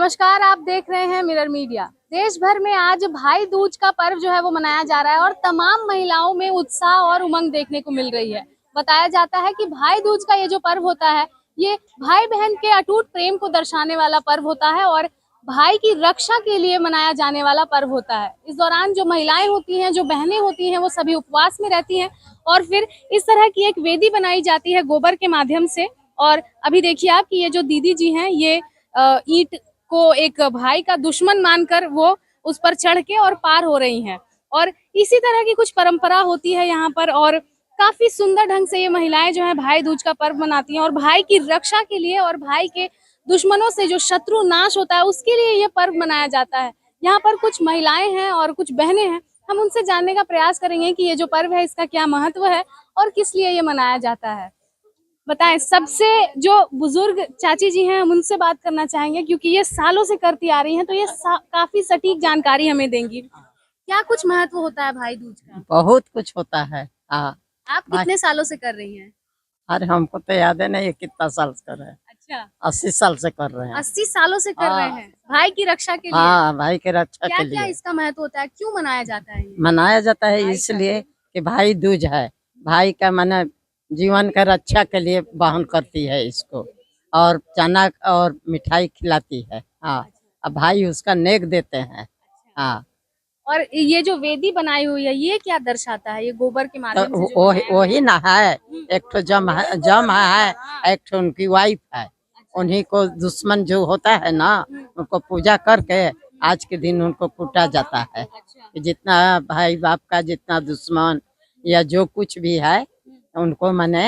नमस्कार, आप देख रहे हैं मिरर मीडिया। देश भर में आज भाई दूज का पर्व जो है वो मनाया जा रहा है और तमाम महिलाओं में उत्साह और उमंग देखने को मिल रही है। बताया जाता है कि भाई दूज का ये जो पर्व होता है, ये भाई बहन के अटूट प्रेम को दर्शाने वाला पर्व होता है और भाई की रक्षा के लिए मनाया जाने वाला पर्व होता है। इस दौरान जो महिलाएं होती हैं, जो बहनें होती हैं, वो सभी उपवास में रहती हैं और फिर इस तरह की एक वेदी बनाई जाती है गोबर के माध्यम से। और अभी देखिए आप कि ये जो दीदी जी हैं, ये ईंट को एक भाई का दुश्मन मानकर वो उस पर चढ़ के और पार हो रही हैं। और इसी तरह की कुछ परंपरा होती है यहाँ पर और काफी सुंदर ढंग से ये महिलाएं जो है भाई दूज का पर्व मनाती हैं और भाई की रक्षा के लिए और भाई के दुश्मनों से जो शत्रु नाश होता है उसके लिए ये पर्व मनाया जाता है। यहाँ पर कुछ महिलाएं हैं और कुछ बहनें हैं, हम उनसे जानने का प्रयास करेंगे कि ये जो पर्व है इसका क्या महत्व है और किस लिए ये मनाया जाता है। बताएं, सबसे जो बुजुर्ग चाची जी हैं हम उनसे बात करना चाहेंगे क्योंकि ये सालों से करती आ रही हैं, तो ये काफी सटीक जानकारी हमें देंगी। क्या कुछ महत्व होता है भाई दूज का? बहुत कुछ होता है। हाँ, आप कितने सालों से कर रही हैं? अरे हमको तो याद है नहीं ये कितना साल से कर रहे हैं। अच्छा, 80 साल से कर रहे हैं। 80 सालों से कर रहे हैं भाई की रक्षा के लिए। हाँ, भाई के रक्षा क्या के क्या लिए इसका महत्व होता है, क्यों मनाया जाता है ये? मनाया जाता है इसलिए कि भाई दूज है, भाई का माने जीवन का रक्षा के लिए बहन करती है इसको और चना और मिठाई खिलाती है। हाँ, अब भाई उसका नेक देते हैं। हाँ, और ये जो वेदी बनाई हुई है ये क्या दर्शाता है? ये गोबर के तो माध्यम से जो बनाया गया वही ना है। एक ठो जम है, एक ठो उनकी वाइफ है। उन्हीं को दुश्मन जो होता है ना, उनको पूजा करके आज के दिन उनको कूटा जाता है। अच्छा, कि जितना भाई बाप का जितना दुश्मन या जो कुछ भी है उनको माने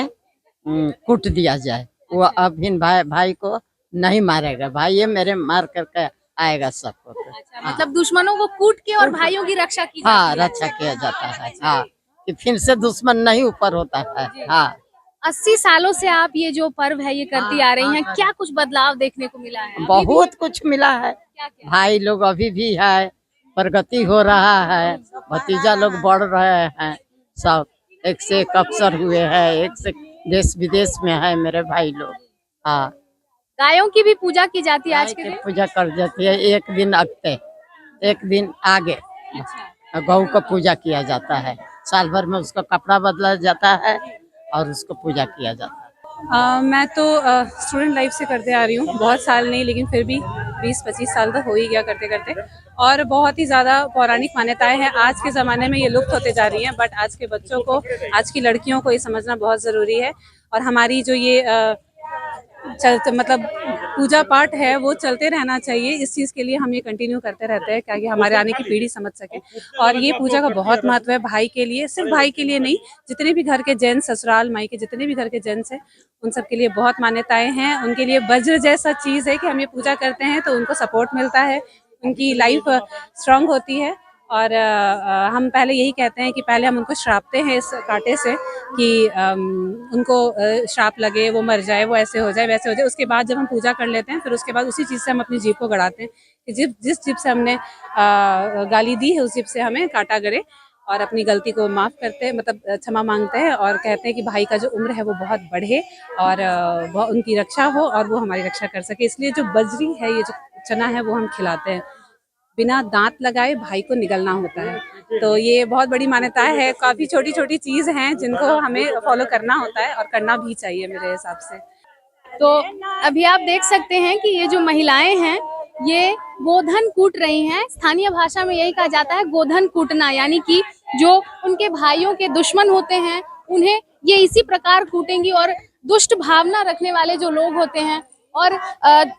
कूट दिया जाए। वो अब इन भाई को नहीं मारेगा, भाई ये मेरे मार करके आएगा सबको। अच्छा, मतलब दुश्मनों को कूट के और भाइयों की रक्षा की हाँ, जाती है। रक्षा किया जाता है। हाँ, कि फिर से दुश्मन नहीं ऊपर होता है। हाँ, 80 सालों से आप ये जो पर्व है ये करती आ रही हैं, क्या कुछ बदलाव देखने को मिला है? बहुत कुछ मिला है। क्या क्या? भाई लोग अभी भी है, प्रगति हो रहा है, भतीजा लोग बढ़ रहे हैं, सब एक से एक अफसर हुए हैं, एक से देश विदेश में है मेरे भाई लोग। हाँ, गायों की भी पूजा की जाती है आज गाय के की दिन? पूजा कर जाती है, एक दिन अगते, एक दिन आगे गौ का पूजा किया जाता है। साल भर में उसका कपड़ा बदला जाता है और उसको पूजा किया जाता है। मैं तो स्टूडेंट लाइफ से करते आ रही हूँ, बहुत साल नहीं लेकिन फिर भी 20-25 साल तो हो ही गया करते करते। और बहुत ही ज़्यादा पौराणिक मान्यताएं हैं, आज के ज़माने में ये लुप्त होते जा रही हैं, बट आज के बच्चों को, आज की लड़कियों को ये समझना बहुत ज़रूरी है। और हमारी जो ये चलते मतलब पूजा पाठ है वो चलते रहना चाहिए। इस चीज़ के लिए हम ये कंटिन्यू करते रहते हैं ताकि हमारे आने की पीढ़ी समझ सके। और ये पूजा का बहुत महत्व है भाई के लिए, सिर्फ भाई के लिए नहीं, जितने भी घर के जेंट्स, ससुराल माई के जितने भी घर के जेंट्स हैं उन सब के लिए बहुत मान्यताएं हैं। उनके लिए वज्र जैसा चीज़ है कि हम ये पूजा करते हैं तो उनको सपोर्ट मिलता है, उनकी लाइफ स्ट्रांग होती है। और हम पहले यही कहते हैं कि पहले हम उनको श्रापते हैं इस कांटे से कि उनको श्राप लगे, वो मर जाए, वो ऐसे हो जाए, वैसे हो जाए। उसके बाद जब हम पूजा कर लेते हैं फिर उसके बाद उसी चीज़ से हम अपनी जीभ को गड़ाते हैं कि जिस जीभ से हमने गाली दी है उस जीभ से हमें काटा गड़े, और अपनी गलती को माफ़ करते हैं, मतलब क्षमा मांगते हैं और कहते हैं कि भाई का जो उम्र है वो बहुत बढ़े और वो उनकी रक्षा हो और वो हमारी रक्षा कर सके। इसलिए जो बजरी है, ये जो चना है, वो हम खिलाते हैं। बिना दांत लगाए भाई को निगलना होता है। तो ये बहुत बड़ी मान्यता है, काफ़ी छोटी छोटी चीज़ हैं जिनको हमें फॉलो करना होता है और करना भी चाहिए मेरे हिसाब से। तो अभी आप देख सकते हैं कि ये जो महिलाएं हैं ये गोधन कूट रही हैं। स्थानीय भाषा में यही कहा जाता है गोधन कूटना, यानी कि जो उनके भाइयों के दुश्मन होते हैं उन्हें ये इसी प्रकार कूटेंगी और दुष्ट भावना रखने वाले जो लोग होते हैं और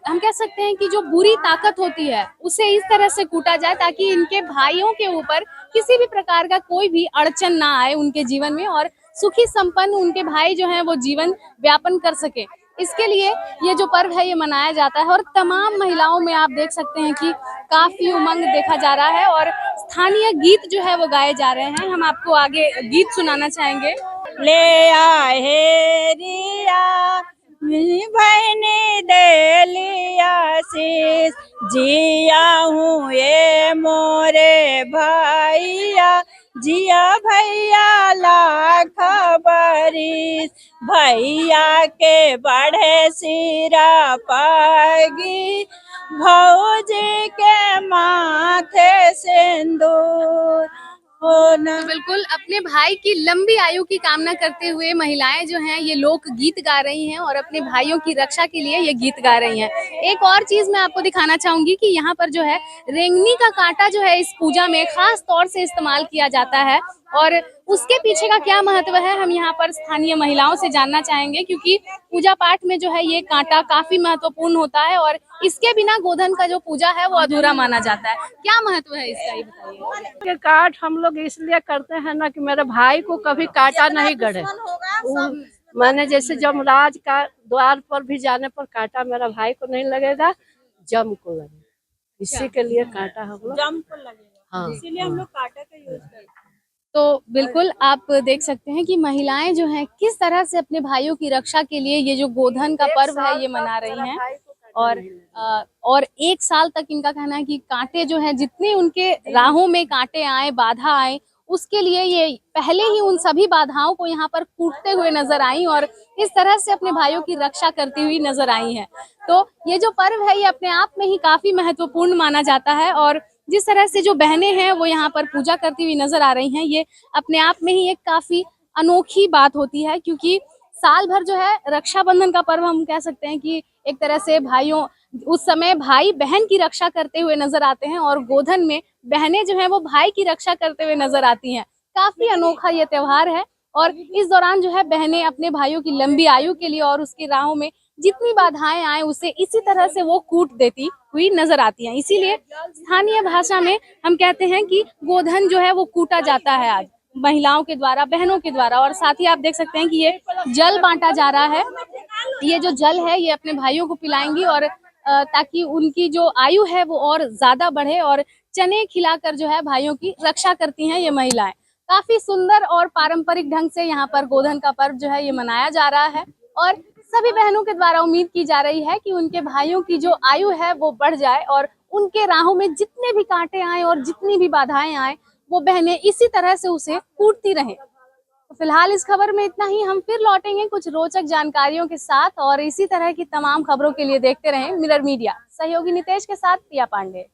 हम कह सकते हैं कि जो बुरी ताकत होती है उसे इस तरह से कूटा जाए ताकि इनके भाइयों के ऊपर किसी भी प्रकार का कोई भी अड़चन ना आए उनके जीवन में और सुखी संपन्न उनके भाई जो हैं वो जीवन व्यापन कर सके। इसके लिए ये जो पर्व है ये मनाया जाता है और तमाम महिलाओं में आप देख सकते हैं कि काफी उमंग देखा जा रहा है और स्थानीय गीत जो है वो गाए जा रहे हैं। हम आपको आगे गीत सुनाना चाहेंगे। ले आए रिया बहनी दे लिया शीश, जिया हूँ ये मोरे भैया, जिया भैया लाख बरिस, भैया के बढ़े सिरा पागी, भौजी के माथे सिंदूर हो न। तो बिल्कुल अपने भाई की लंबी आयु की कामना करते हुए महिलाएं जो हैं ये लोक गीत गा रही हैं और अपने भाइयों की रक्षा के लिए ये गीत गा रही हैं। एक और चीज मैं आपको दिखाना चाहूंगी कि यहाँ पर जो है रेंगनी का कांटा जो है इस पूजा में खास तौर से इस्तेमाल किया जाता है और उसके पीछे का क्या महत्व है हम यहाँ पर स्थानीय महिलाओं से जानना चाहेंगे, क्योंकि पूजा पाठ में जो है ये कांटा काफी महत्वपूर्ण होता है और इसके बिना गोधन का जो पूजा है वो अधूरा माना जाता है। क्या महत्व है इसका, ये बताइए। ये काट हम लोग इसलिए करते हैं ना कि मेरे भाई को कभी काटा नहीं गड़े। मैंने जैसे जमराज का द्वार पर भी जाने पर काटा मेरा भाई को नहीं लगेगा, जम को लगेगा, इसी के लिए काटा हम लोग। जम को लगेगा, हाँ, इसीलिए हम लोग कांटा का यूज करते हैं। तो बिल्कुल आप देख सकते हैं कि महिलाएं जो हैं किस तरह से अपने भाइयों की रक्षा के लिए ये जो गोधन का पर्व है ये मना रही हैं और एक साल तक इनका कहना है कि कांटे जो हैं जितने उनके राहों में कांटे आए, बाधा आए, उसके लिए ये पहले ही उन सभी बाधाओं को यहाँ पर कूटते हुए नजर आई और इस तरह से अपने भाइयों की रक्षा करती हुई नजर आई हैं। तो ये जो पर्व है ये अपने आप में ही काफी महत्वपूर्ण माना जाता है और जिस तरह से जो बहनें हैं वो यहाँ पर पूजा करती हुई नजर आ रही हैं, ये अपने आप में ही एक काफी अनोखी बात होती है, क्योंकि साल भर जो है रक्षाबंधन का पर्व हम कह सकते हैं कि एक तरह से भाइयों उस समय भाई बहन की रक्षा करते हुए नजर आते हैं और गोधन में बहनें जो हैं वो भाई की रक्षा करते हुए नजर आती हैं। काफी अनोखा ये त्योहार है और इस दौरान जो है बहनें अपने भाइयों की लंबी आयु के लिए और उसकी राहों में जितनी बाधाएं आए उसे इसी तरह से वो कूट देती हुई नजर आती हैं। इसीलिए स्थानीय भाषा में हम कहते हैं कि गोधन जो है वो कूटा जाता है आज महिलाओं के द्वारा, बहनों के द्वारा। और साथ ही आप देख सकते हैं कि ये जल बांटा जा रहा है। ये जो जल है ये अपने भाइयों को पिलाएंगी और ताकि उनकी जो आयु है वो और ज्यादा बढ़े और चने खिलाकर जो है भाइयों की रक्षा करती हैं ये महिलाएं। काफी सुंदर और पारंपरिक ढंग से यहाँ पर गोधन का पर्व जो है ये मनाया जा रहा है और सभी बहनों के द्वारा उम्मीद की जा रही है कि उनके भाइयों की जो आयु है वो बढ़ जाए और उनके राहों में जितने भी कांटे आए और जितनी भी बाधाएं आए वो बहनें इसी तरह से उसे कूटती रहें। तो फिलहाल इस खबर में इतना ही। हम फिर लौटेंगे कुछ रोचक जानकारियों के साथ और इसी तरह की तमाम खबरों के लिए देखते रहें मिरर मीडिया। सहयोगी नितेश के साथ प्रिया पांडे।